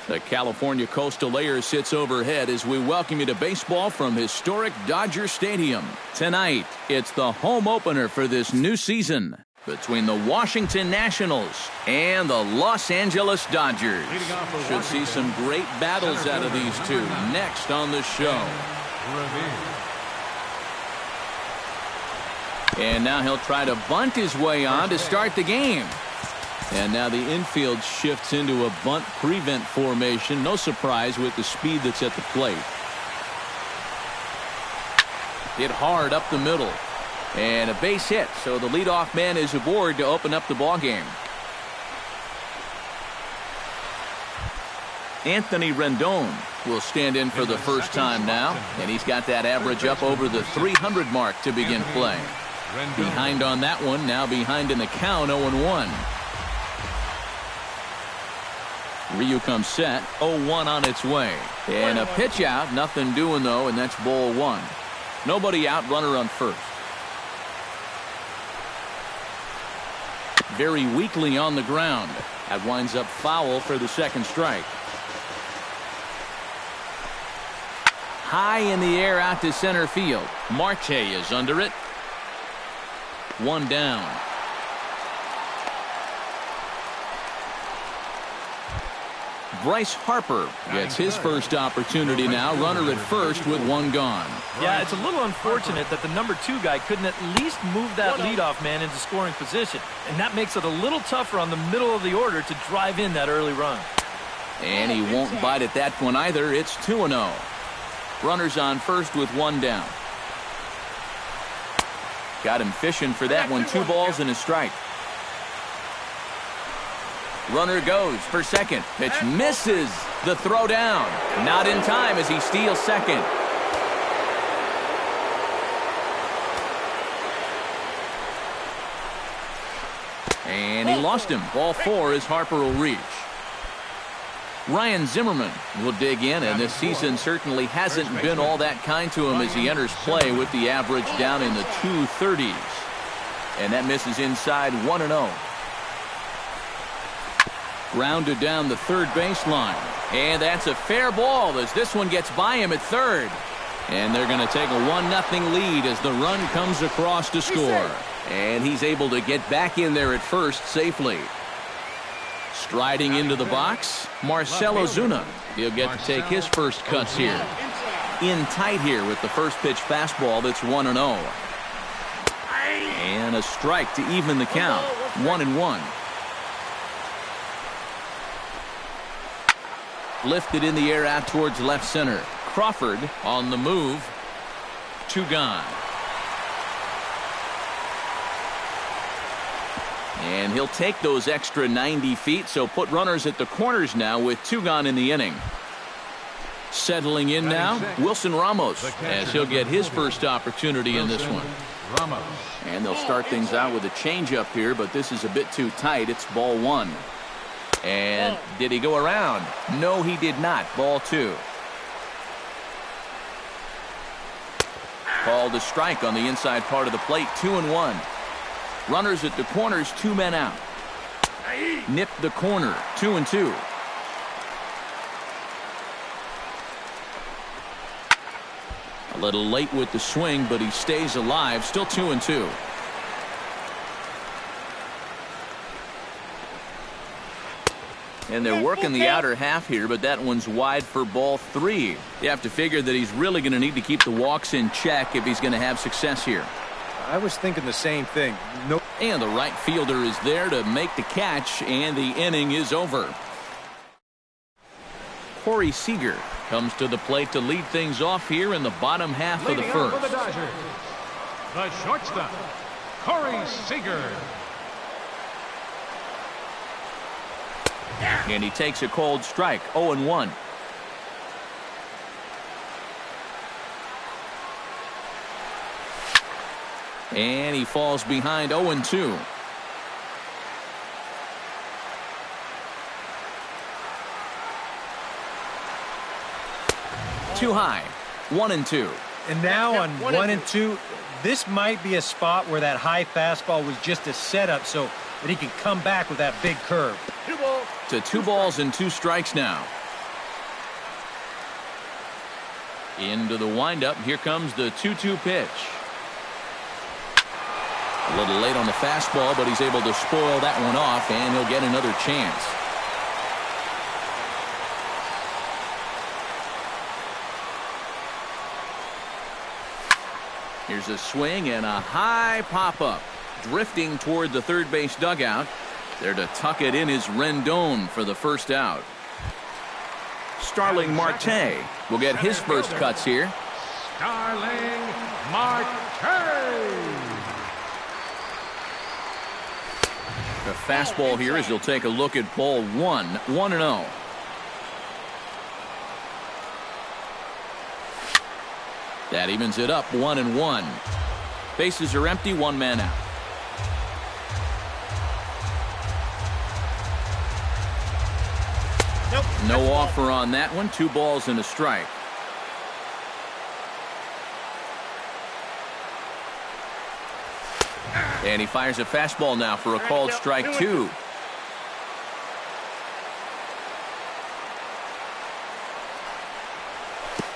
The California coastal layer sits overhead as we welcome you to baseball from historic Dodger Stadium. Tonight, it's the home opener for this new season between the Washington Nationals and the Los Angeles Dodgers. Should see some great battles out of these two next on the show. And now he'll try to bunt his way on to start the game. And now the infield shifts into a bunt prevent formation. No surprise with the speed that's at the plate. Hit hard up the middle. And a base hit, so the leadoff man is aboard to open up the ballgame. Anthony Rendon will stand in for the first time now, and he's got that average up over the 300 mark to begin play. Behind on that one, now behind in the count, 0-1. Ryu comes set, 0-1 on its way. And a pitch out, nothing doing though, and that's ball one. Nobody out, runner on first. Very weakly on the ground. That winds up foul for the second strike. High in the air out to center field. Marte is under it. One down. Bryce Harper gets his first opportunity now. Runner at first with one gone. Yeah, it's a little unfortunate that the number 2 guy couldn't at least move that leadoff man into scoring position. And that makes it a little tougher on the middle of the order to drive in that early run. And he won't bite at that one either. It's 2-0. Runners on first with one down. Got him fishing for that one. 2 balls and a strike. Runner goes for second. Pitch misses. The throw down. Not in time as he steals second. And he lost him. Ball 4 as Harper will reach. Ryan Zimmerman will dig in, and this season certainly hasn't been all that kind to him as he enters play with the average down in the 230s. And that misses inside, 1-0. Grounded down the third baseline. And that's a fair ball as this one gets by him at third. And they're going to take a 1-0 lead as the run comes across to score. And he's able to get back in there at first safely. Striding into the box, Marcell Ozuna. He'll get to take his first cuts here. In tight here with the first pitch fastball that's 1-0. And a strike to even the count. 1-1. Lifted in the air out towards left center. Crawford on the move. 2 gone. And he'll take those extra 90 feet, so put runners at the corners now with 2 gone in the inning. Settling in now, Wilson Ramos, as he'll get his first opportunity in this one. And they'll start things out with a changeup here, but this is a bit too tight. It's ball 1. And did he go around? No, he did not. Ball 2. Called a strike on the inside part of the plate. 2-1. Runners at the corners, 2 men out. Nipped the corner. 2-2. A little late with the swing, but he stays alive. Still 2-2. And they're working the outer half here, but that one's wide for ball 3. You have to figure that he's really going to need to keep the walks in check if he's going to have success here. I was thinking the same thing. No. And the right fielder is there to make the catch, and the inning is over. Corey Seager comes to the plate to lead things off here in the bottom half of the first. For the Dodgers, the shortstop, Corey Seager. And he takes a cold strike. 0-1. And he falls behind. 0-2. Too high. 1-2. And now on 1-2, this might be a spot where that high fastball was just a setup so that he can come back with that big curve. To 2 balls and 2 strikes now. Into the windup. Here comes the 2-2 pitch. A little late on the fastball, but he's able to spoil that one off, and he'll get another chance. Here's a swing and a high pop-up. Drifting toward the third base dugout. There to tuck it in is Rendon for the first out. Starling Marte will get his first cuts here. Starling Marte. The fastball here as he'll take a look at ball 1, 1-0. That evens it up 1-1. Bases are empty, one man out. Nope. No offer on that one. 2 balls and a strike. And he fires a fastball now for a called strike 2.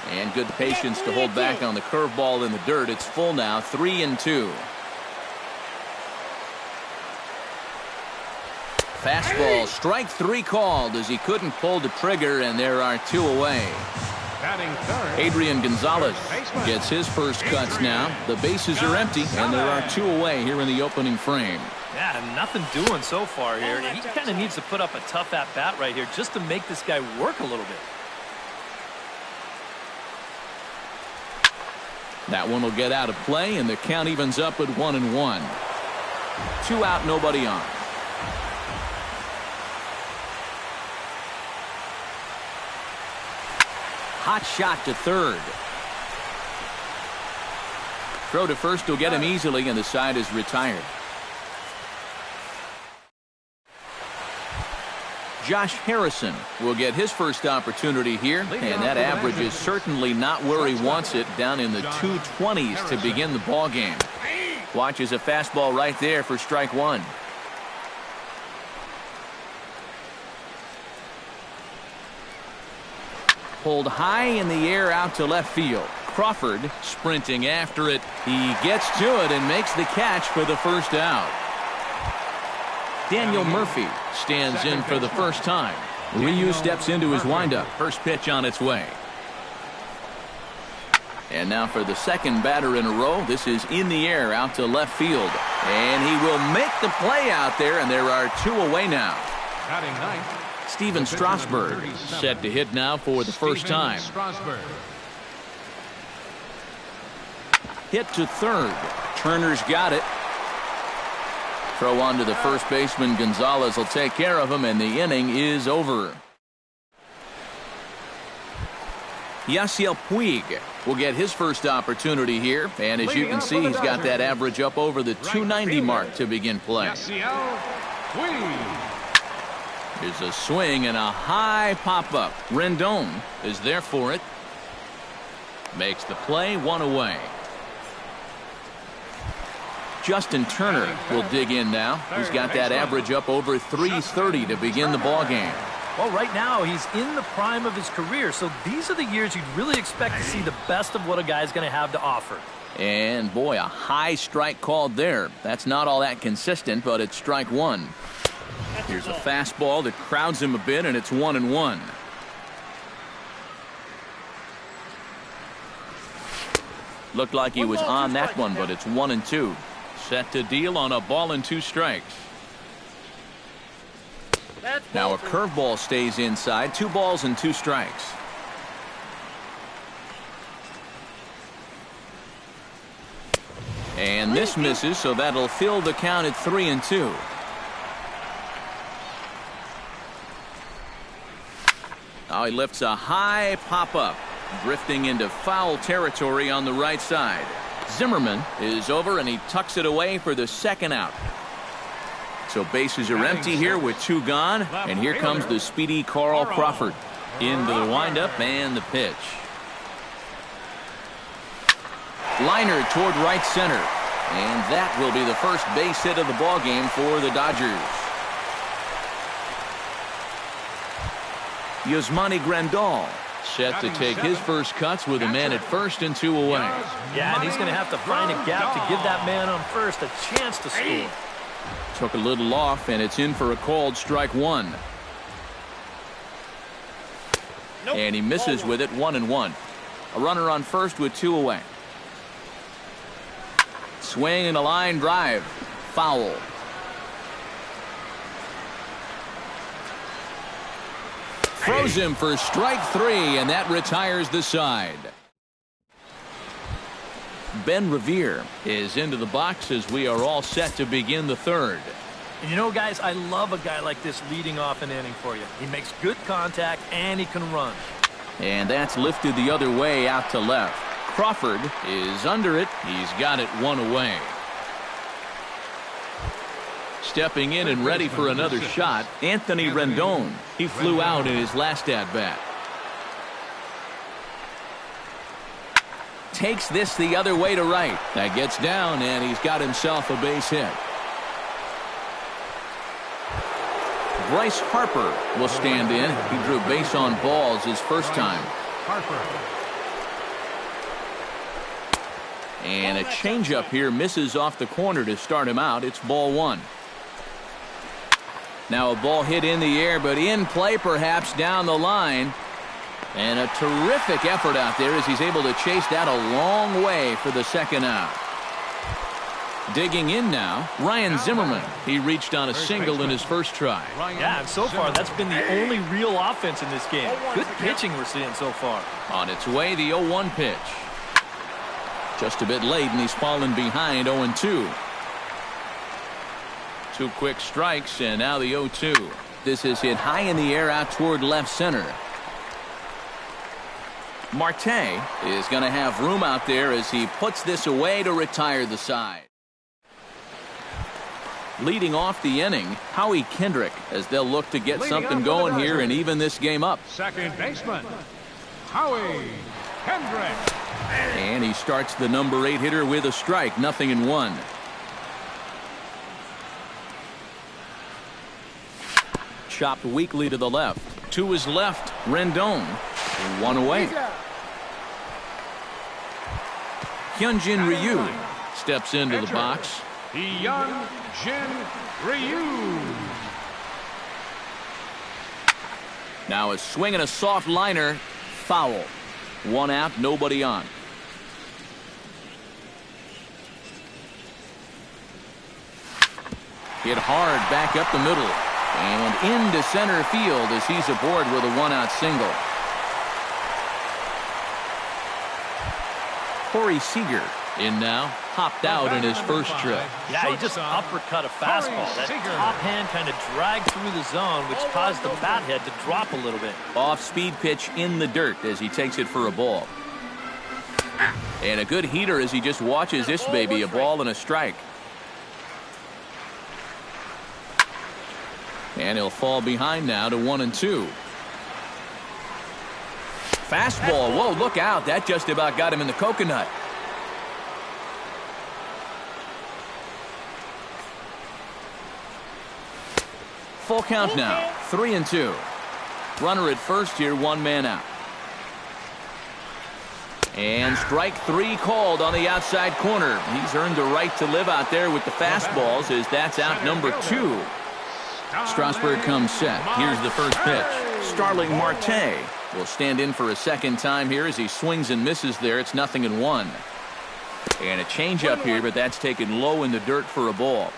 And good patience to hold back on the curveball in the dirt. It's full now, 3-2. Fastball, strike 3 called as he couldn't pull the trigger, and there are 2 away. Batting third, Adrian Gonzalez gets his first cuts now. The bases are empty, and there are 2 away here in the opening frame. Yeah, nothing doing so far here. He kind of needs to put up a tough at-bat right here just to make this guy work a little bit. That one will get out of play, and the count evens up at 1-1. 2 out, nobody on. Hot shot to third. Throw to first will get him easily, and the side is retired. Josh Harrison will get his first opportunity here, and that average is certainly not where he wants it, down in the 220s to begin the ball game. Watches a fastball right there for strike 1. Pulled high in the air out to left field. Crawford sprinting after it. He gets to it and makes the catch for the first out. Daniel Murphy stands in for the first time. Ryu steps into his windup. First pitch on its way. And now for the second batter in a row. This is in the air out to left field. And he will make the play out there, and there are 2 away now. batting ninth, Steven Strasburg set to hit now for the first time. Strasburg. Hit to third. Turner's got it. Throw on to the first baseman. Gonzalez will take care of him, and the inning is over. Yasiel Puig will get his first opportunity here, and as you can see, he's got that average up over the 290 mark to begin play. Yasiel Puig. Here's a swing and a high pop-up. Rendon is there for it. Makes the play, 1 away. Justin Turner will dig in now. He's got that average up over 330 to begin the ball game. Well, right now he's in the prime of his career, so these are the years you'd really expect to see the best of what a guy's going to have to offer. And boy, a high strike called there. That's not all that consistent, but it's strike 1. Here's a fastball that crowds him a bit, and it's 1-1. Looked like he was on that one, but it's 1-2. Set to deal on a ball and 2 strikes. Now a curveball stays inside. 2 balls and 2 strikes. And this misses, so that'll fill the count at 3-2. Now he lifts a high pop-up, drifting into foul territory on the right side. Zimmerman is over, and he tucks it away for the second out. So bases are empty here with 2 gone, and here comes the speedy Carl Crawford into the windup and the pitch. Liner toward right center, and that will be the first base hit of the ball game for the Dodgers. Yasmani Grandal Set to take his first cuts with a man at first and 2 away. Yeah, and he's going to have to find a gap to give that man on first a chance to score. Took a little off, and it's in for a called strike 1. And he misses with it, 1-1. A runner on first with 2 away. Swing and a line drive. Foul. Throws him for strike 3, and that retires the side. Ben Revere is into the box as we are all set to begin the third. And you know, guys, I love a guy like this leading off an inning for you. He makes good contact, and he can run. And that's lifted the other way out to left. Crawford is under it. He's got it 1 away. Stepping in and ready for another shot, Anthony Rendon. He flew out in his last at-bat. Takes this the other way to right. That gets down, and he's got himself a base hit. Bryce Harper will stand in. He drew base on balls his first time. And a changeup here misses off the corner to start him out. It's ball 1. Now a ball hit in the air, but in play perhaps down the line. And a terrific effort out there as he's able to chase that a long way for the second out. Digging in now, Ryan Zimmerman. He reached on a single in his first try. Yeah, and so far that's been the only real offense in this game. Good pitching we're seeing so far. On its way, the 0-1 pitch. Just a bit late, and he's fallen behind 0-2. 2 quick strikes, and now the 0-2. This is hit high in the air out toward left center. Marte is going to have room out there as he puts this away to retire the side. Leading off the inning, Howie Kendrick, as they'll look to get something going here and even this game up. Second baseman, Howie Kendrick. And he starts the number 8 hitter with a strike, 0-1. Chopped weakly to the left. To his left, Rendon. 1 away. Hyunjin Ryu steps into the box. Hyunjin Ryu. Now a swing and a soft liner. Foul. 1 out, nobody on. Hit hard back up the middle. And into center field as he's aboard with a 1-out single. Corey Seager in now, hopped out in his first trip. Yeah, he just uppercut a fastball. That top hand kind of dragged through the zone, which caused the bat head to drop a little bit. Off-speed pitch in the dirt as he takes it for a ball. And a good heater as he just watches this baby, a ball and a strike. And he'll fall behind now to 1-2. Fastball. Whoa, look out. That just about got him in the coconut. Full count now. 3-2. Runner at first here, 1 man out. And strike 3 called on the outside corner. He's earned the right to live out there with the fastballs as that's out number 2. Strasburg comes set. Here's the first pitch. Starling Marte will stand in for a second time here as he swings and misses there. It's 0-1. And a changeup here, but that's taken low in the dirt for a ball.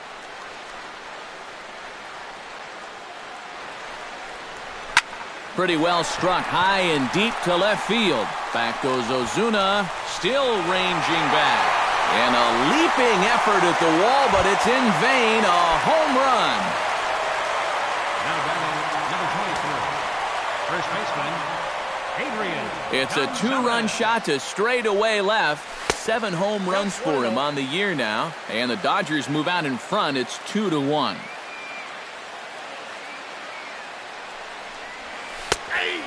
Pretty well struck high and deep to left field. Back goes Ozuna, still ranging back. And a leaping effort at the wall, but it's in vain. A home run. Now batting number 23, first baseman, Adrian. It's a 2-run shot to straightaway left. 7 home runs for him on the year now. And the Dodgers move out in front. It's 2-1.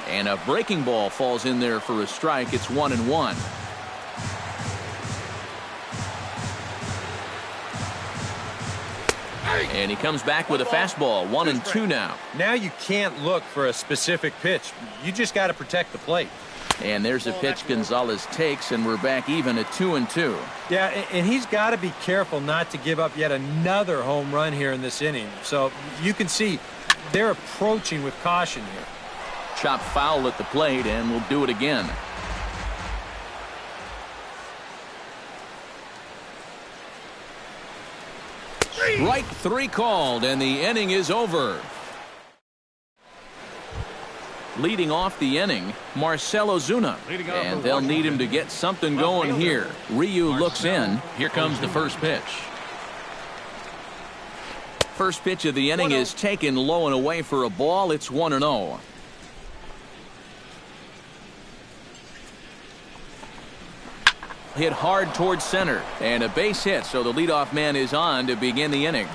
And a breaking ball falls in there for a strike. It's 1-1. And he comes back with a fastball. 1-2 now. Now you can't look for a specific pitch. You just got to protect the plate. And there's a pitch Gonzalez takes, and we're back even at 2-2. Yeah, and he's got to be careful not to give up yet another home run here in this inning. So you can see they're approaching with caution here. Chop foul at the plate, and we'll do it again. Strike 3 called, and the inning is over. Leading off the inning, Marcell Ozuna. And they'll need him to get something going here. Ryu looks in. Here comes the first pitch. First pitch of the inning is taken low and away for a ball. It's 1-0. Hit hard towards center. And a base hit, so the leadoff man is on to begin the inning.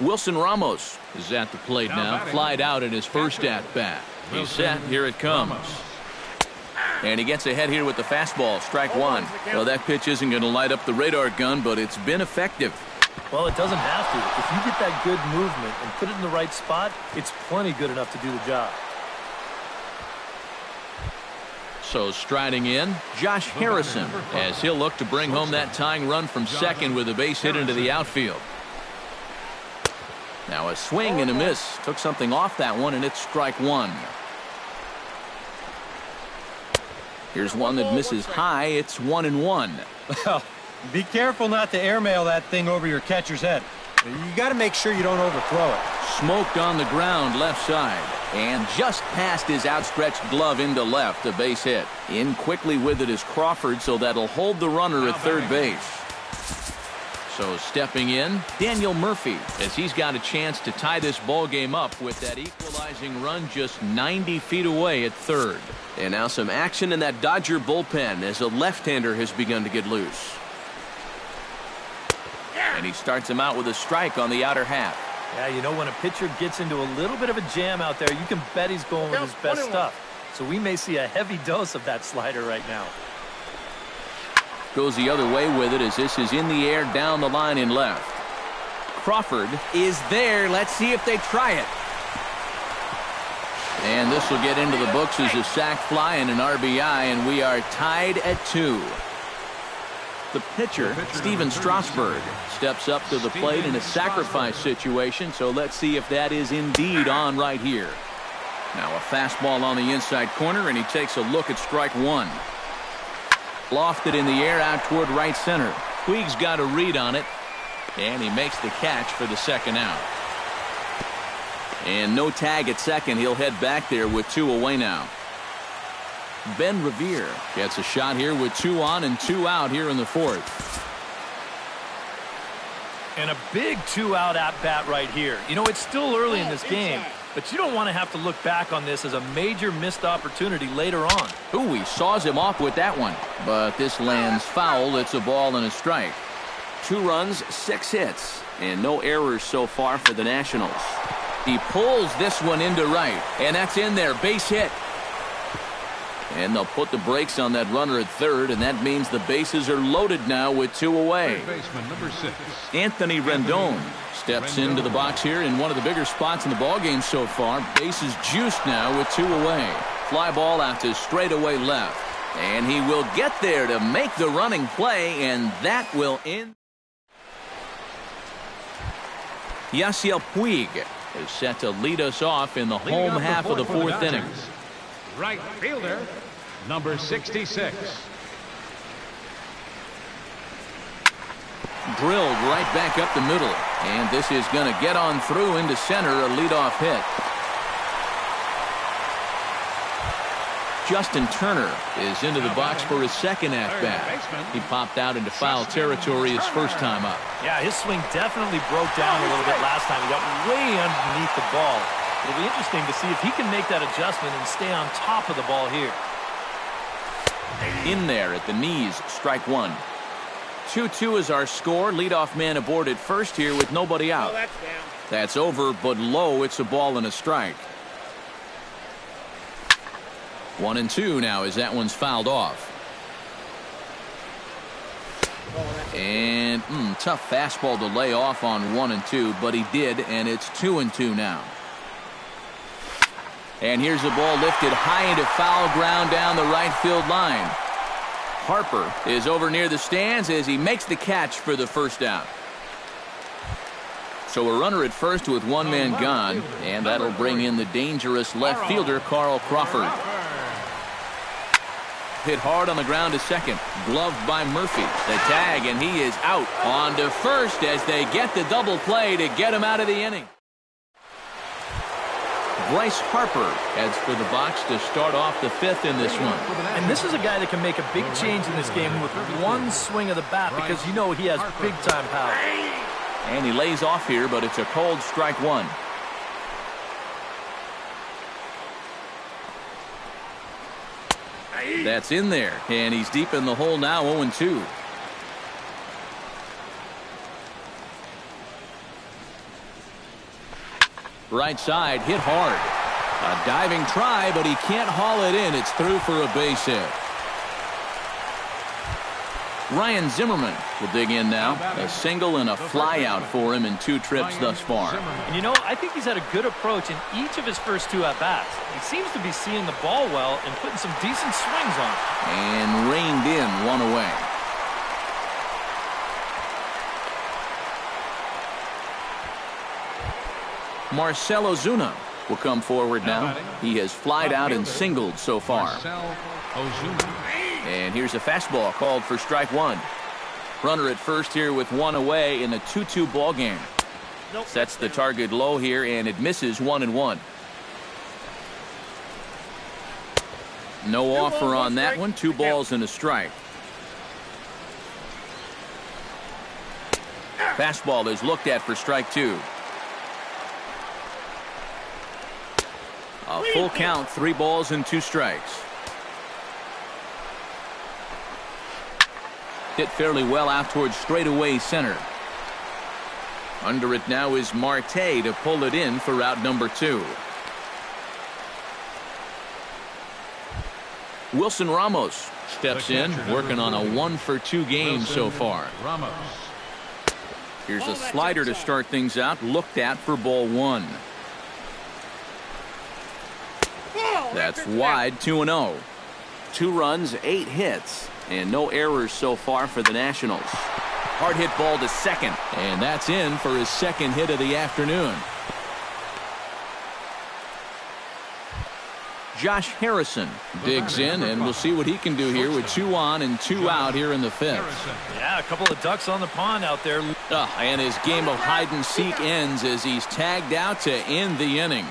Wilson Ramos is at the plate now. Flied out in his first at-bat. He's set. Here it comes. And he gets ahead here with the fastball. Strike 1. Well, that pitch isn't going to light up the radar gun, but it's been effective. Well, it doesn't have to. If you get that good movement and put it in the right spot, it's plenty good enough to do the job. So striding in, Josh Harrison, as he'll look to bring home that tying run from second with a base hit into the outfield. Now a swing and a miss. Took something off that one, and it's strike 1. Here's one that misses high. It's 1-1. Well, be careful not to airmail that thing over your catcher's head. You got to make sure you don't overthrow it. Smoked on the ground left side, and just past his outstretched glove into left. A base hit. In quickly with it is Crawford, so that'll hold the runner at third base. So stepping in, Daniel Murphy, as he's got a chance to tie this ball game up with that equalizing run just 90 feet away at third. And now some action in that Dodger bullpen as a left-hander has begun to get loose. And he starts him out with a strike on the outer half. Yeah, you know, when a pitcher gets into a little bit of a jam out there, you can bet he's going with his best stuff. So we may see a heavy dose of that slider right now. Goes the other way with it as this is in the air down the line in left. Crawford is there. Let's see if they try it. And this will get into the books as a sac fly and an RBI, and we are tied at 2. The pitcher, Steven Strasburg, steps up to the plate in a sacrifice situation, so let's see if that is indeed on right here. Now a fastball on the inside corner, and he takes a look at strike 1. Lofted in the air out toward right center. Puig's got a read on it, and he makes the catch for the second out. And no tag at second. He'll head back there with 2 away now. Ben Revere gets a shot here with 2 on and 2 out here in the 4th. And a big 2-out at-bat right here. You know, it's still early in this game, but you don't want to have to look back on this as a major missed opportunity later on. Ooh, he saws him off with that one. But this lands foul. It's a ball and a strike. 2 runs, 6 hits, and no errors so far for the Nationals. He pulls this one into right, and that's in there. Base hit. And they'll put the brakes on that runner at third, and that means the bases are loaded now with 2 away. Baseman number 6. Anthony Rendon steps into the box here in one of the bigger spots in the ballgame so far. Bases juiced now with 2 away. Fly ball out to straightaway left. And he will get there to make the running play, and that will end. Yasiel Puig is set to lead us off in the home half of the 4th inning. Right fielder, number 66. Drilled right back up the middle. And this is going to get on through into center, a leadoff hit. Justin Turner is into the box for his second at-bat. He popped out into foul territory his first time up. Yeah, his swing definitely broke down a little bit last time. He got way underneath the ball. It'll be interesting to see if he can make that adjustment and stay on top of the ball here. In there at the knees, strike 1. 2-2 is our score. Leadoff man aboard at first here with nobody out. That's over, but low. It's a ball and a strike. 1-2 now as that one's fouled off. And tough fastball to lay off on 1-2, but he did, and it's 2-2 now. And here's the ball lifted high into foul ground down the right field line. Harper is over near the stands as he makes the catch for the first down. So a runner at first with one man gone, and that'll bring in the dangerous left fielder, Carl Crawford. Hit hard on the ground to second. Gloved by Murphy. The tag, and he is out. On to first as they get the double play to get him out of the inning. Bryce Harper heads for the box to start off the fifth in this one. And this is a guy that can make a big change in this game with one swing of the bat because you know he has big-time power. And he lays off here, but it's a cold strike one. That's in there, and he's deep in the hole now, 0-2. Right side, hit hard. A diving try, but he can't haul it in. It's through for a base hit. Ryan Zimmerman will dig in now. A single and a fly out for him in 2 trips thus far. And you know, I think he's had a good approach in each of his first 2 at-bats. He seems to be seeing the ball well and putting some decent swings on it. And reined in, 1 away. Marcell Ozuna will come forward now. He has flied out and singled so far. And here's a fastball called for strike 1. Runner at first here with 1 away in a 2-2 ball game. Sets the target low here, and it misses 1-1. No offer on that one. 2 balls and a strike. Fastball is looked at for strike 2. A full count, 3 balls and 2 strikes. Hit fairly well out towards straightaway center. Under it now is Marte to pull it in for out number 2. Wilson Ramos steps in, working on a 1-for-2 game so far. Here's a slider to start things out, looked at for ball 1. That's wide, 2-0. 2 runs, 8 hits, and no errors so far for the Nationals. Hard hit ball to second, and that's in for his second hit of the afternoon. Josh Harrison digs in, and we'll see what he can do here with 2 on and 2 out here in the 5th. Yeah, a couple of ducks on the pond out there. And his game of hide-and-seek ends as he's tagged out to end the inning.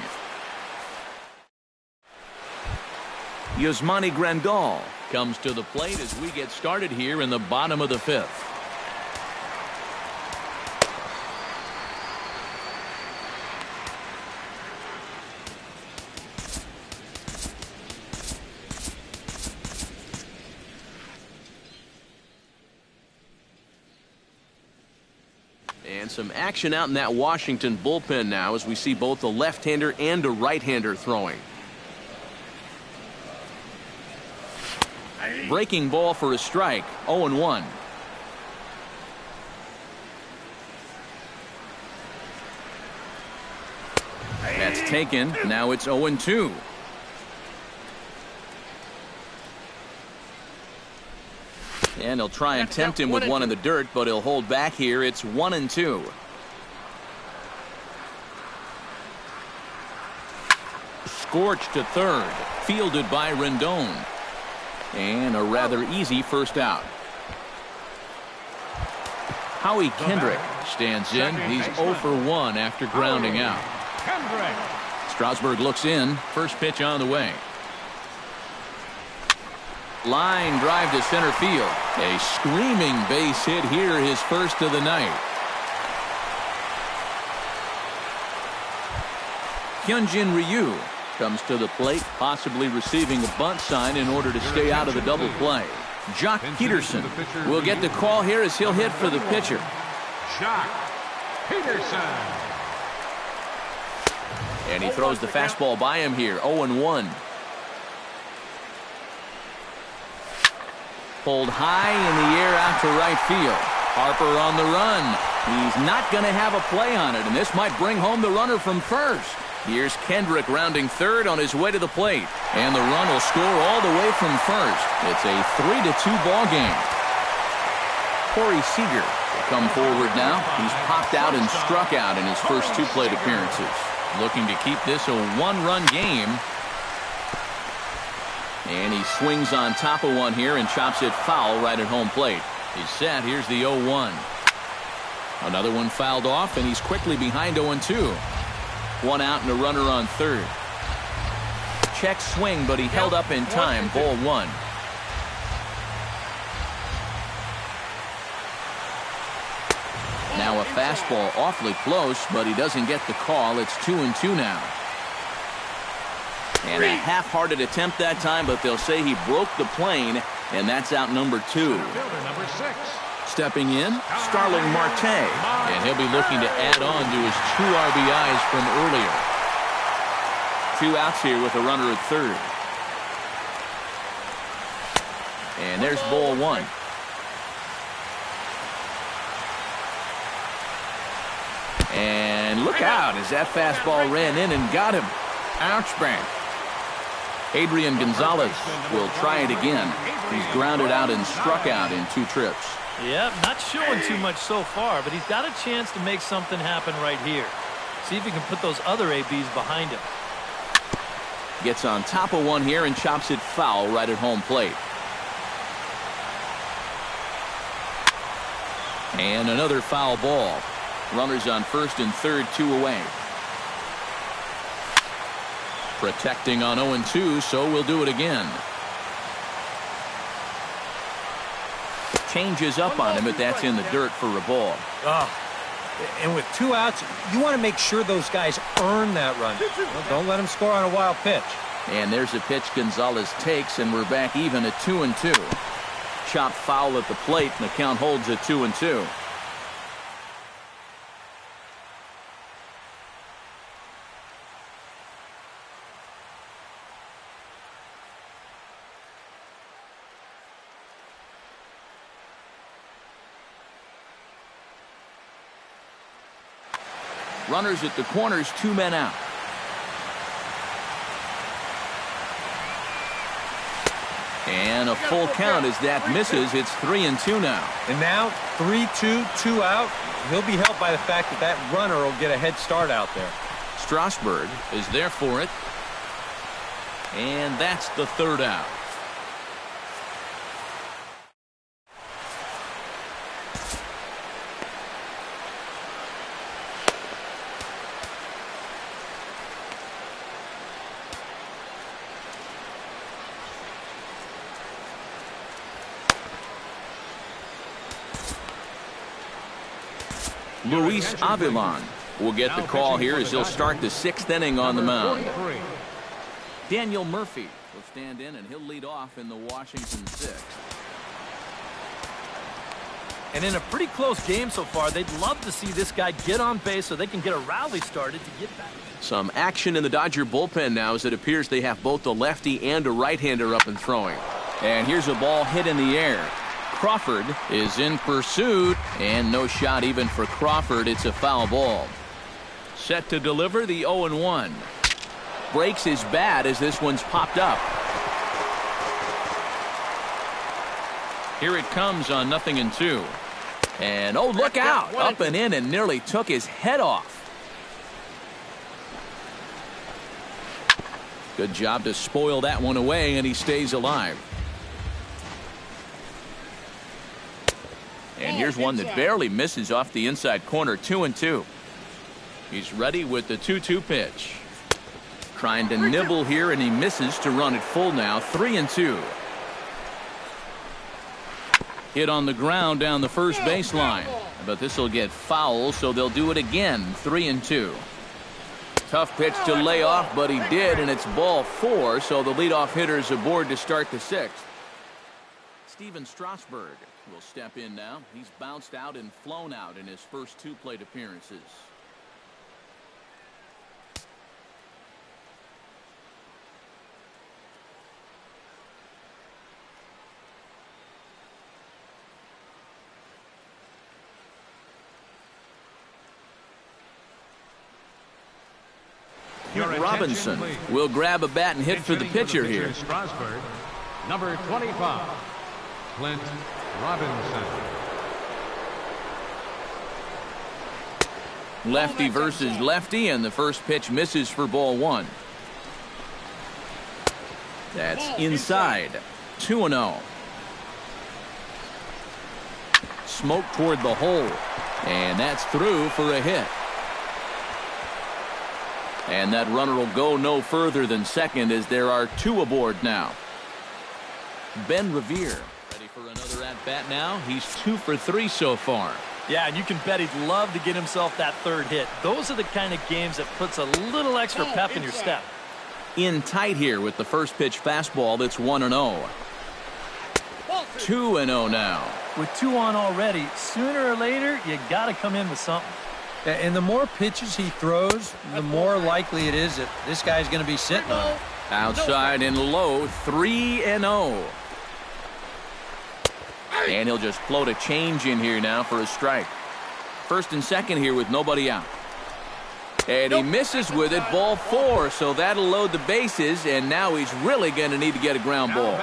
Yasmani Grandal comes to the plate as we get started here in the bottom of the 5th. And some action out in that Washington bullpen now as we see both a left-hander and a right-hander throwing. Breaking ball for a strike, 0-1. That's taken. Now it's 0-2. And he'll try and tempt him with one in the dirt, but he'll hold back here. It's 1-2. Scorched to third. Fielded by Rendon. And a rather easy first out. Howie Kendrick stands in. He's 0 for 1 after grounding out. Strasburg looks in. First pitch on the way. Line drive to center field. A screaming base hit here, his first of the night. Hyunjin Ryu comes to the plate, possibly receiving a bunt sign in order to stay out of the double play. Jock Peterson will get the call here as he'll hit for the pitcher. Jock Peterson. And he throws the fastball by him here, 0-1. Pulled high in the air out to right field. Harper on the run. He's not going to have a play on it, and this might bring home the runner from first. Here's Kendrick rounding third on his way to the plate. And the run will score all the way from first. It's a 3-2 ball game. Corey Seager will come forward now. He's popped out and struck out in his first 2 plate appearances. Looking to keep this a 1-run game. And he swings on top of one here and chops it foul right at home plate. He's set. Here's the 0-1. Another one fouled off, and he's quickly behind 0-2. 1 out and a runner on third. Check swing, but he held up in time. Ball 1. Now a fastball awfully close, but he doesn't get the call. It's 2-2 now. And a half-hearted attempt that time, but they'll say he broke the plane, and that's out number 2. Fielder number 6. Stepping in, Starling Marte, and he'll be looking to add on to his 2 RBIs from earlier. 2 outs here with a runner at third. And there's ball 1. And look out as that fastball ran in and got him. Ouch bang. Adrian Gonzalez will try it again. He's grounded out and struck out in 2 trips. Yep, not showing too much so far, but he's got a chance to make something happen right here. See if he can put those other ABs behind him. Gets on top of one here and chops it foul right at home plate. And another foul ball. Runners on first and third, 2 away. Protecting on 0-2, so we'll do it again. Changes up on him, but that's in the dirt for a ball. And with 2 outs, you want to make sure those guys earn that run. Well, don't let them score on a wild pitch. And there's a pitch Gonzalez takes, and we're back even at 2-2. Chopped foul at the plate, and the count holds at 2-2. Runners at the corners, 2 men out. And a full count as that misses. It's 3-2 now. And now 3-2, 2 out. He'll be helped by the fact that that runner will get a head start out there. Strasburg is there for it. And that's the 3rd out. Luis Avilan will get the call here as he'll start the 6th inning on the mound. Daniel Murphy will stand in, and he'll lead off in the Washington 6th. And in a pretty close game so far, they'd love to see this guy get on base so they can get a rally started to get back. Some action in the Dodger bullpen now as it appears they have both a lefty and a right-hander up and throwing. And here's a ball hit in the air. Crawford is in pursuit, and no shot even for Crawford. It's a foul ball. Set to deliver the 0-1. Breaks his bat as this one's popped up. Here it comes on 0-2. And oh, look out! Up and in and nearly took his head off. Good job to spoil that one away, and he stays alive. And here's one that barely misses off the inside corner. 2-2. He's ready with the 2-2 pitch. Trying to nibble here, and he misses to run it full now. 3-2. Hit on the ground down the first baseline. But this will get foul, so they'll do it again. 3-2. Tough pitch to lay off, but he did, and it's ball 4, so the leadoff hitter's aboard to start the 6th. Steven Strasburg will step in now. He's bounced out and flown out in his first 2 plate appearances. Your Robinson attention, please. will grab a bat and hit for the Hitting pitcher the here. Strasburg, number 25, Clint Robinson. Lefty versus lefty, and the first pitch misses for ball one. That's inside. 2-0. Smoke toward the hole, and that's through for a hit. And that runner will go no further than second as there are two aboard now. Ben Revere ready for another at-bat now. He's 2 for 3 so far. Yeah, and you can bet he'd love to get himself that third hit. Those are the kind of games that puts a little extra pep in your step. In tight here with the first pitch fastball. That's 1-0. 2-0 now. With 2 on already, sooner or later, you got to come in with something. And the more pitches he throws, the more likely it is that this guy's going to be sitting on it. Outside and low, 3-0. And he'll just float a change in here now for a strike. First and second here with nobody out. And he misses with it, ball 4, so that'll load the bases, and now he's really going to need to get a ground ball.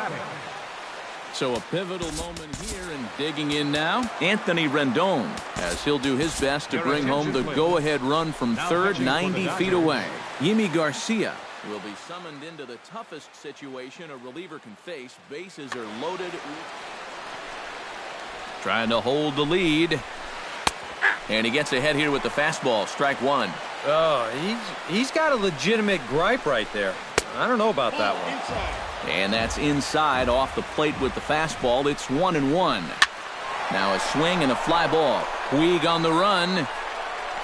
So a pivotal moment here, and digging in now, Anthony Rendon, as he'll do his best to bring home the go-ahead run from third, 90 feet away. Yimi Garcia will be summoned into the toughest situation a reliever can face. Bases are loaded. Trying to hold the lead. And he gets ahead here with the fastball. Strike one. Oh, he's got a legitimate gripe right there. I don't know about that one. And that's inside off the plate with the fastball. It's 1-1. Now a swing and a fly ball. Puig on the run.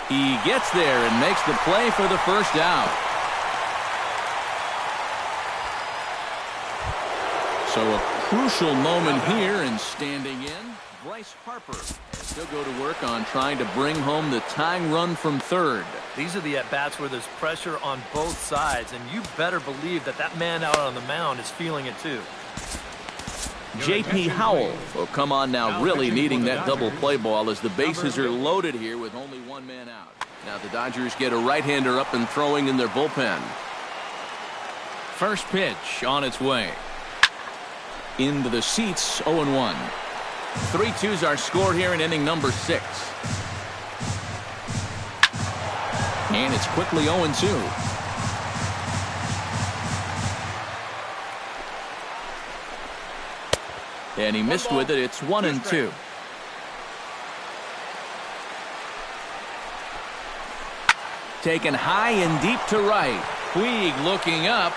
He gets there and makes the play for the first out. So a crucial moment here, and standing in, Bryce Harper. He'll go to work on trying to bring home the tying run from third. These are the at-bats where there's pressure on both sides, and you better believe that that man out on the mound is feeling it too. J.P. Howell will come on now, really needing that double play ball as the bases are loaded here with only one man out. Now the Dodgers get a right-hander up and throwing in their bullpen. First pitch on its way. Into the seats, 0-1. 3-2's our score here in inning number 6. And it's quickly 0-2. And he missed with it. It's 1-2. Taken high and deep to right. Puig looking up.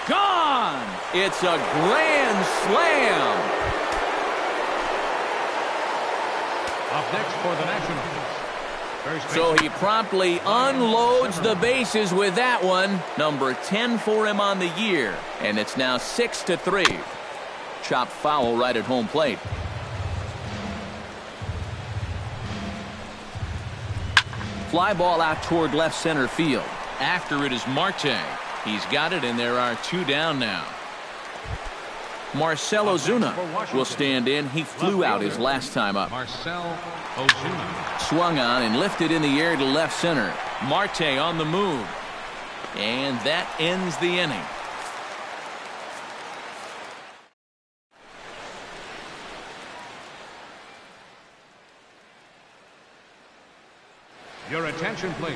Gone! It's a grand slam. Up next for the Nationals. So he promptly unloads the bases with that one. Number 10 for him on the year. And it's now 6-3. Chopped foul right at home plate. Fly ball out toward left center field. After it is Marte. He's got it, and there are 2 down now. Marcell Ozuna will stand in. He flew out his last time up. Marcell Ozuna. Swung on and lifted in the air to left center. Marte on the move. And that ends the inning. Your attention, please.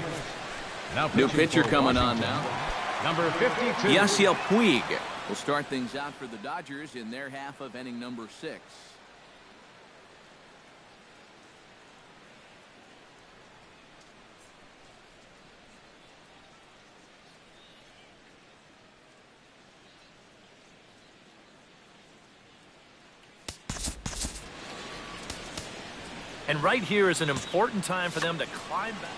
Now New pitching pitcher for coming on Washington, now. Number 52. Yasiel Puig will start things out for the Dodgers in their half of inning number 6. And right here is an important time for them to climb back.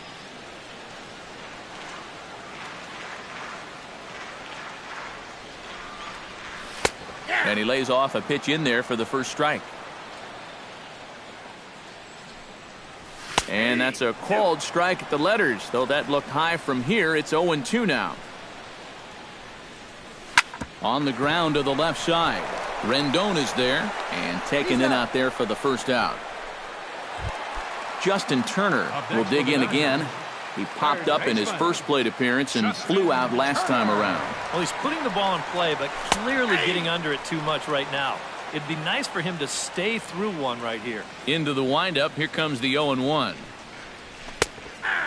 And he lays off a pitch in there for the first strike. And that's a called strike at the letters, though that looked high from here. It's 0-2 now. On the ground to the left side. Rendon is there and taken in out there for the first out. Justin Turner will dig in again. He popped up in his first plate appearance and flew out last time around. Well, he's putting the ball in play, but clearly getting under it too much right now. It'd be nice for him to stay through one right here. Into the windup, here comes the 0-1.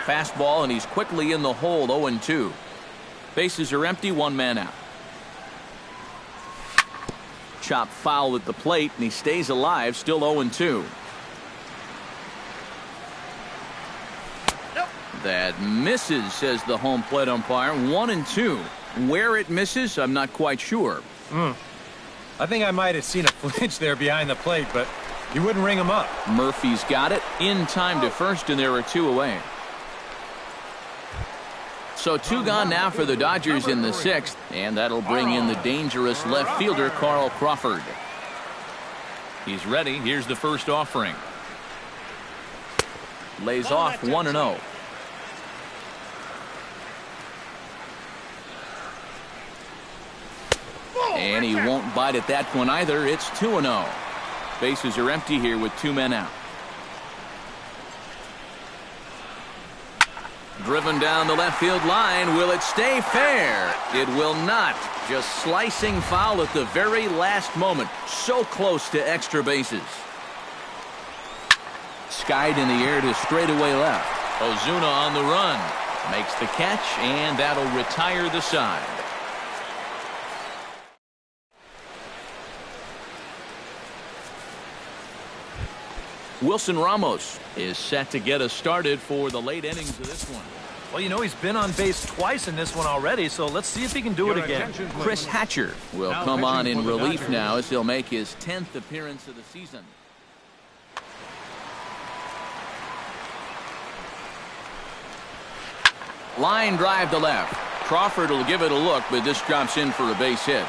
Fastball, and he's quickly in the hole, 0-2. Bases are empty, one man out. Chop foul at the plate, and he stays alive, still 0-2. That misses, says the home plate umpire. 1-2. Where it misses, I'm not quite sure. I think I might have seen a flinch there behind the plate, but you wouldn't ring him up. Murphy's got it. In time to first, and there are two away. So two gone now for the Dodgers in the sixth, and that'll bring in the dangerous left fielder, Carl Crawford. He's ready. Here's the first offering. Lays off 1-0. And he won't bite at that one either. It's 2-0. Bases are empty here with two men out. Driven down the left field line. Will it stay fair? It will not. Just slicing foul at the very last moment. So close to extra bases. Skied in the air to straightaway left. Ozuna on the run. Makes the catch, and that'll retire the side. Wilson Ramos is set to get us started for the late innings of this one. Well, you know, he's been on base twice in this one already, so let's see if he can do it again. Chris Hatcher will come on in relief now as he'll make his 10th appearance of the season. Line drive to left. Crawford will give it a look, but this drops in for a base hit.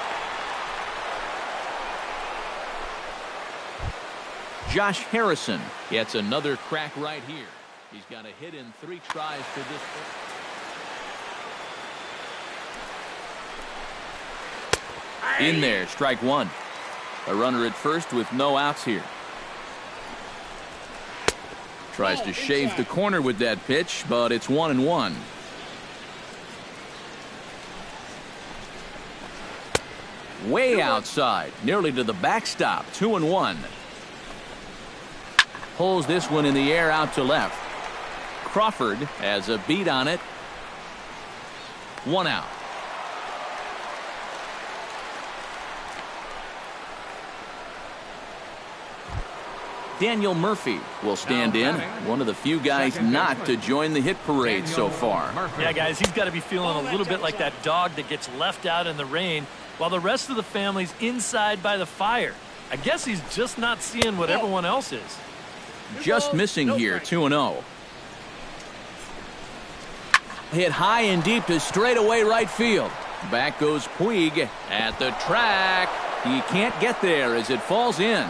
Josh Harrison gets another crack right here. He's got a hit in 3 tries to this point. In there, strike one. A runner at first with no outs here. Tries to shave the corner with that pitch, but it's 1-1. Way outside, nearly to the backstop. 2-1. Pulls this one in the air out to left. Crawford has a beat on it. 1 out. Daniel Murphy will stand in. One of the few guys not to join the hit parade so far. Yeah, guys, he's got to be feeling a little bit like that dog that gets left out in the rain while the rest of the family's inside by the fire. I guess he's just not seeing what everyone else is. Just missing here, 2-0. Hit high and deep to straightaway right field. Back goes Puig at the track. He can't get there as it falls in.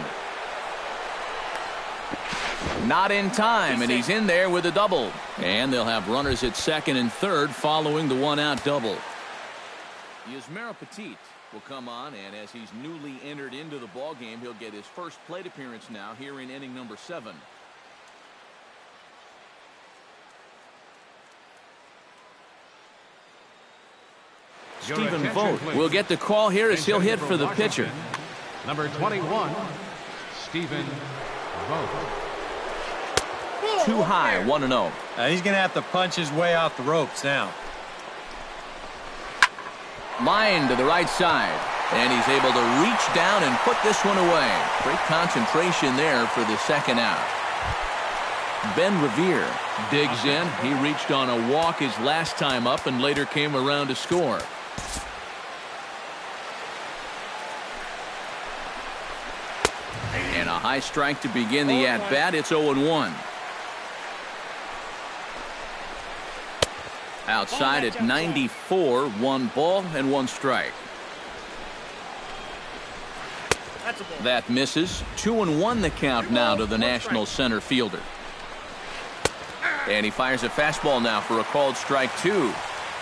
Not in time, and he's in there with a double. And they'll have runners at second and third following the 1-out double. Yusmeiro Petit will come on, and as he's newly entered into the ballgame, he'll get his first plate appearance now here in inning number 7. Stephen Vogt will get the call here as he'll hit for the pitcher. Number 21, Stephen Vogt. Too high, 1-0. He's going to have to punch his way off the ropes now. Line to the right side, and he's able to reach down and put this one away. Great concentration there for the second out. Ben Revere digs in. He reached on a walk his last time up and later came around to score. And a high strike to begin the at-bat. It's 0-1. Outside at 94, 1 ball and 1 strike. That misses. 2-1 the count now to the National center fielder. And he fires a fastball now for a called strike 2.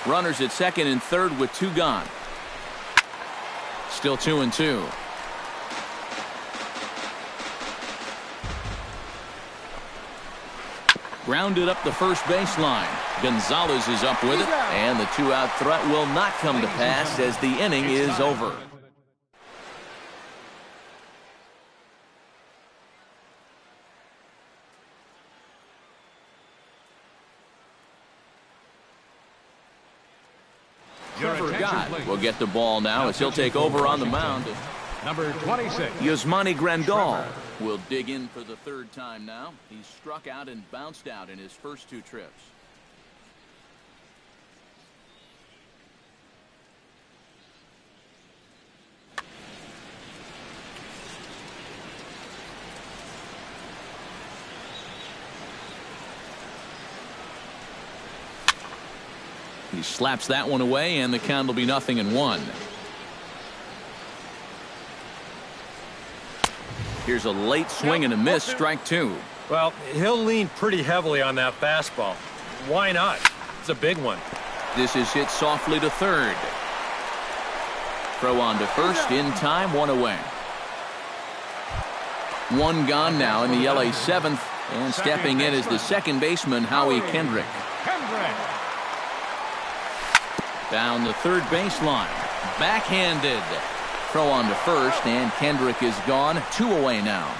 Runners at second and third with 2 gone. Still 2-2. Grounded up the first baseline. Gonzalez is up with it, and the two-out threat will not come to pass as the inning is over. Trevor Gott will get the ball now as he'll take over on the mound. Number 26. Yasmani Grandal will dig in for the third time now. He's struck out and bounced out in his first two trips. He slaps that one away, and the count will be 0-1. Here's a late swing and a miss, strike two. Well, he'll lean pretty heavily on that fastball. Why not? It's a big one. This is hit softly to third. Throw on to first in time, one away. One gone now in the LA seventh, and stepping in is the second baseman, Howie Kendrick. Down the third baseline. Backhanded. Throw on to first, and Kendrick is gone. Two away now.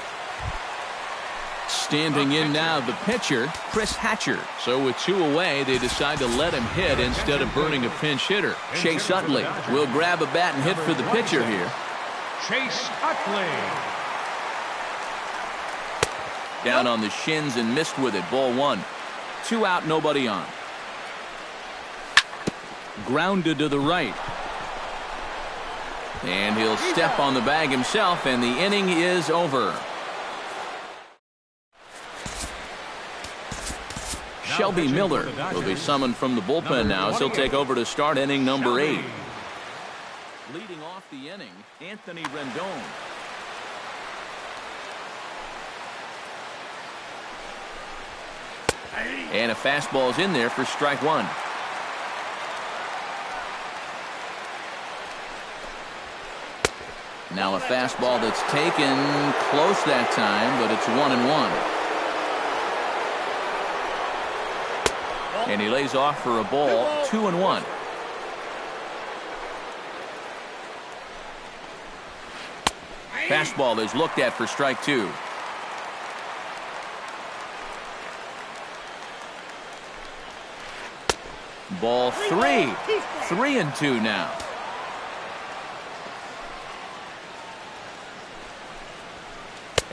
Standing in now, the pitcher, Chris Hatcher. So with two away, they decide to let him hit instead of burning a pinch hitter. Chase Utley will grab a bat and hit for the pitcher here. Chase Utley. Down on the shins and missed with it. Ball one. Two out, nobody on. Grounded to the right. And he'll step on the bag himself, and the inning is over. Shelby Miller will be summoned from the bullpen now as he'll take over to start inning number 8. Leading off the inning, Anthony Rendon. And a fastball's in there for strike one. Now a fastball that's taken close that time, but it's 1-1. And he lays off for a ball, 2-1. Fastball is looked at for strike two. Ball three. 3-2 now.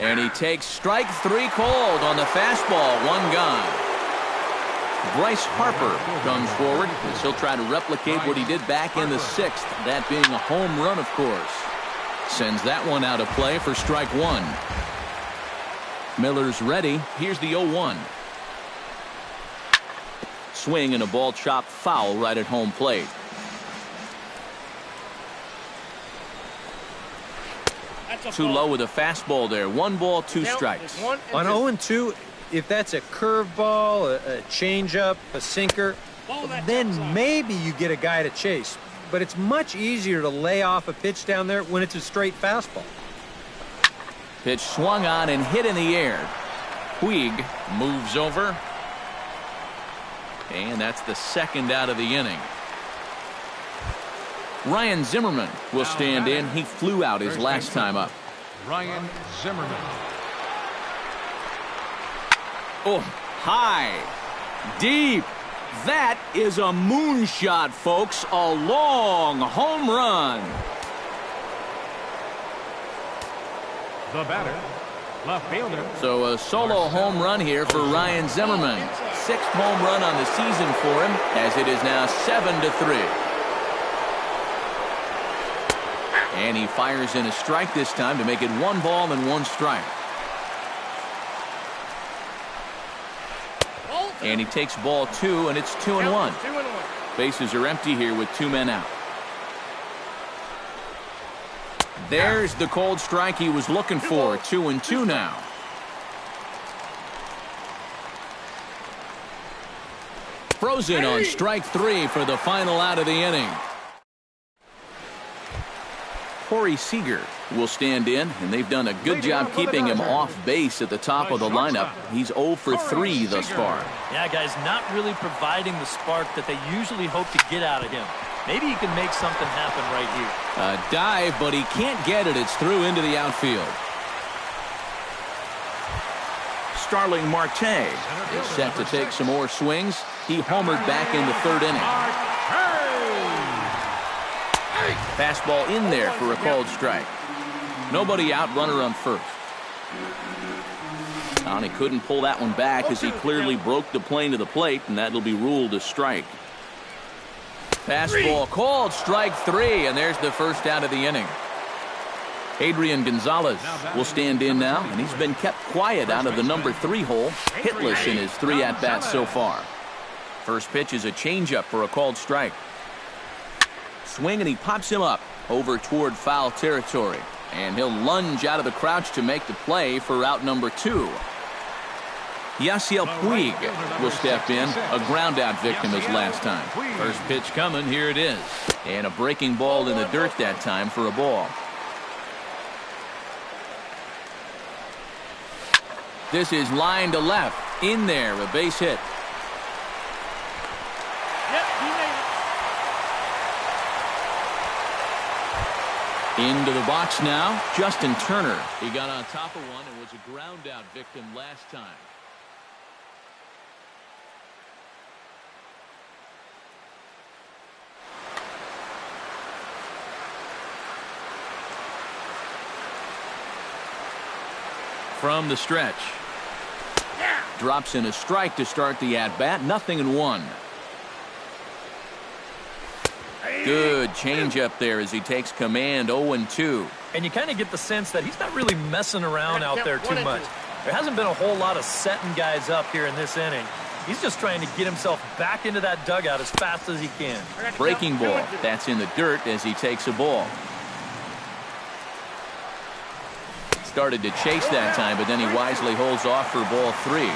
And he takes strike three cold on the fastball. One gone. Bryce Harper comes forward as he'll try to replicate what he did back in the 6th. That being a home run, of course. Sends that one out of play for strike one. Miller's ready. Here's the 0-1. Swing and a ball chopped foul right at home plate. Too low with a fastball there. 1 ball, 2 strikes. On 0-2, if that's a curveball, a changeup, a sinker, then maybe you get a guy to chase. But it's much easier to lay off a pitch down there when it's a straight fastball. Pitch swung on and hit in the air. Puig moves over. And that's the second out of the inning. Ryan Zimmerman will stand in. He flew out his last time up. Ryan Zimmerman. Oh, high, deep. That is a moonshot, folks. A long home run. The batter, left fielder. So a solo home run here for Ryan Zimmerman. 6th home run on the season for him, as it is now 7-3. And he fires in a strike this time to make it 1 ball and 1 strike. And he takes ball 2, and it's 2-1. Bases are empty here with 2 men out. There's the cold strike he was looking for. 2-2 now. Frozen on strike 3 for the final out of the inning. Corey Seager will stand in, and they've done a good job keeping him off base at the top of the lineup. He's 0 for 3 thus far. Yeah, guys, not really providing the spark that they usually hope to get out of him. Maybe he can make something happen right here. A dive, but he can't get it. It's through into the outfield. Starling Marte is set to take some more swings. He homered back in the 3rd inning. Fastball in there for a called strike. Nobody out, runner on first. And he couldn't pull that one back as he clearly broke the plane to the plate, and that'll be ruled a strike. Fastball called, strike 3, and there's the first out of the inning. Adrian Gonzalez will stand in now, and he's been kept quiet out of the number 3 hole, hitless in his 3 at-bats so far. First pitch is a changeup for a called strike. Swing, and he pops him up over toward foul territory, and he'll lunge out of the crouch to make the play for out number 2. Yasiel Puig will step in, a ground out victim as last time. First pitch coming, here it is, and a breaking ball in the dirt that time for a ball. This is line to left, in there, a base hit. Into the box now, Justin Turner. He got on top of one and was a ground out victim last time. From the stretch. Drops in a strike to start the at-bat, 0-1. Good changeup there as he takes command, 0-2. And you kind of get the sense that he's not really messing around out there too much. There hasn't been a whole lot of setting guys up here in this inning. He's just trying to get himself back into that dugout as fast as he can. Breaking ball. That's in the dirt as he takes a ball. Started to chase that time, but then he wisely holds off for ball 3.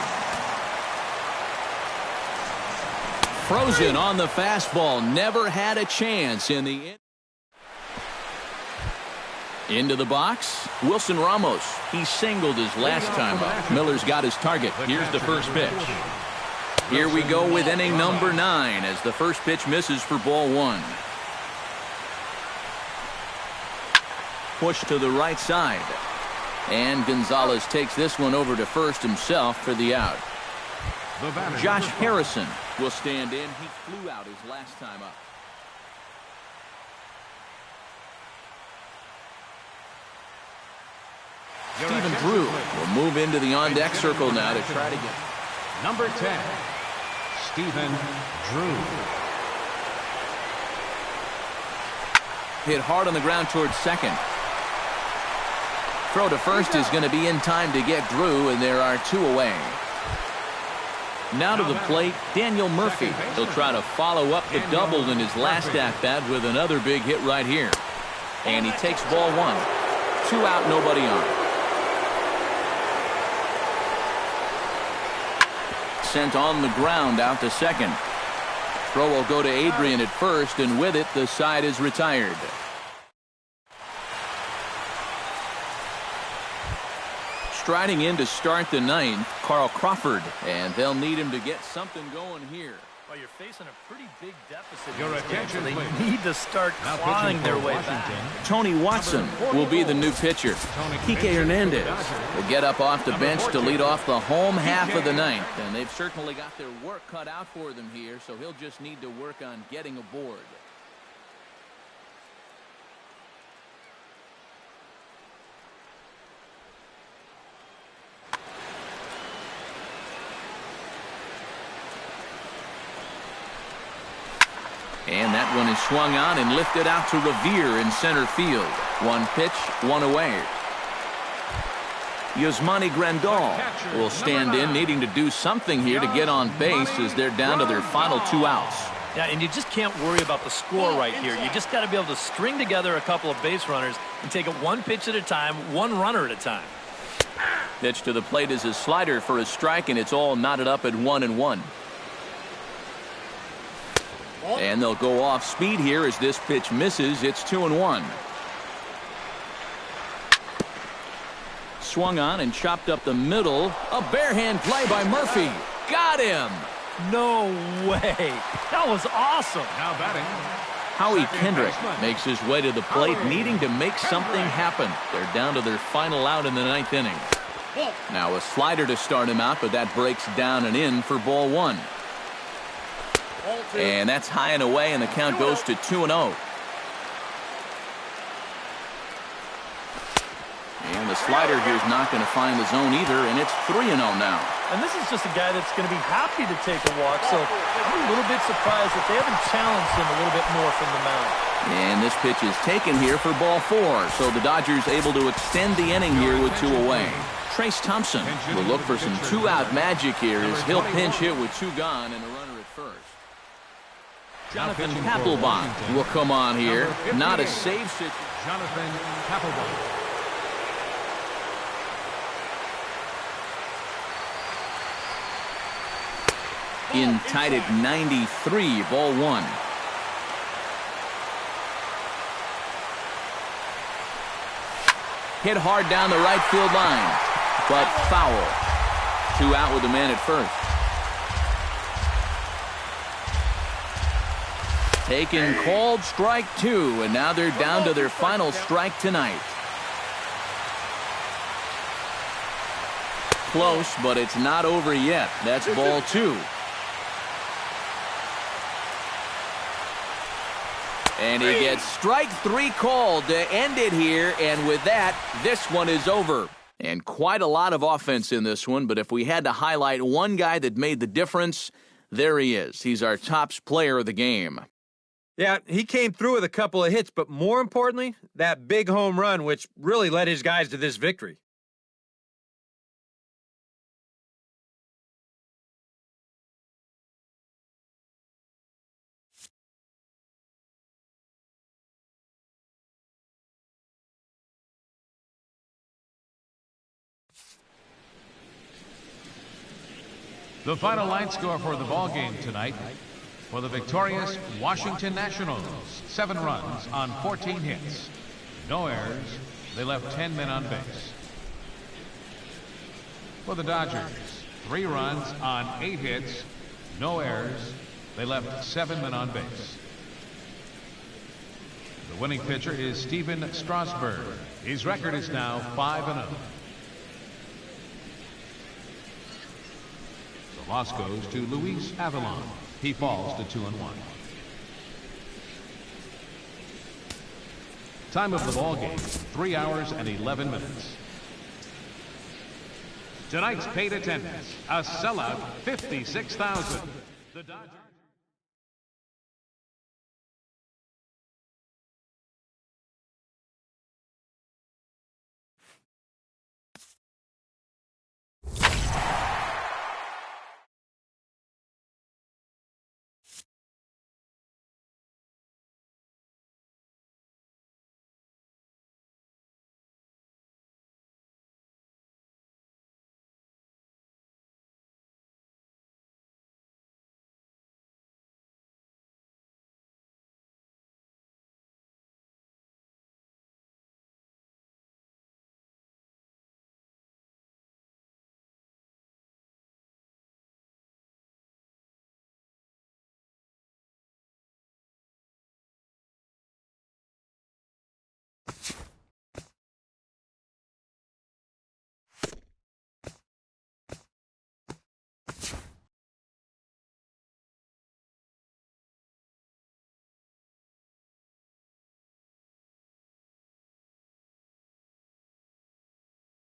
Frozen on the fastball, never had a chance in the into the box. Wilson Ramos, he singled his last time up. Miller's got his target. Here's the first pitch. Here we go with inning number 9 as the first pitch misses for ball 1. Push to the right side, and Gonzalez takes this one over to first himself for the out. Josh Harrison will stand in. He flew out his last time up. Stephen Drew will move into the on-deck circle now to try to get number 10, Stephen Drew. Hit hard on the ground towards second. Throw to first is going to be in time to get Drew, and there are 2 away. Now to the plate, Daniel Murphy. He'll try to follow up the double in his last at-bat with another big hit right here. And he takes ball 1. 2 out, nobody on. Sent on the ground out to second. Throw will go to Adrian at first, and with it, the side is retired. Striding in to start the 9th, Carl Crawford, and they'll need him to get something going here. Well, you're facing a pretty big deficit. Your attention, they please. need to start clawing their way back. Tony Watson will be the new pitcher. Kike Hernandez will get up off the bench to lead off the home half of the 9th, and they've certainly got their work cut out for them here, so he'll just need to work on getting aboard. And that one is swung on and lifted out to Revere in center field. 1 pitch, 1 away. Yasmani Grandal will stand in, needing to do something here to get on base as they're down to their final 2 outs. Yeah, and you just can't worry about the score right here. You just got to be able to string together a couple of base runners and take it 1 pitch at a time, 1 runner at a time. Pitch to the plate is a slider for a strike, and it's all knotted up at 1-1. And they'll go off speed here as this pitch misses. It's 2-1. swung on and chopped up the middle. A barehand play by Murphy. Got him. No way. That was awesome. Now batting. Howie Kendrick makes his way to the plate, needing to make something happen. They're down to their final out in the 9th inning. Now a slider to start him out, but that breaks down and in for ball 1. And that's high and away, and the count goes to 2-0. And the slider here is not going to find the zone either, and it's 3-0 now. And this is just a guy that's going to be happy to take a walk, so I'm a little bit surprised that they haven't challenged him a little bit more from the mound. And this pitch is taken here for ball 4, so the Dodgers able to extend the inning here with 2 away. Trace Thompson will look for some 2-out magic here as he'll pinch hit with 2 gone and a runner at first. Jonathan Papelbon will come on here. Not a save situation. Jonathan Papelbon. In tied at 93, ball 1. Hit hard down the right field line, but foul. 2 out with the man at first. Taken, called strike 2, and now they're down to their final strike tonight. Close, but it's not over yet. That's ball 2. And he gets strike 3 called to end it here, and with that, this one is over. And quite a lot of offense in this one, but if we had to highlight one guy that made the difference, there he is. He's our top player of the game. Yeah, he came through with a couple of hits, but more importantly, that big home run, which really led his guys to this victory. The final line score for the ball game tonight. For the victorious Washington Nationals, 7 runs on 14 hits. No errors. They left 10 men on base. For the Dodgers, 3 runs on 8 hits. No errors. They left 7 men on base. The winning pitcher is Steven Strasburg. His record is now 5-0. The loss goes to Luis Avalon. He falls to 2-1. Time of the ball game, 3 hours and 11 minutes. Tonight's paid attendance, a sellout 56,000. The Dodgers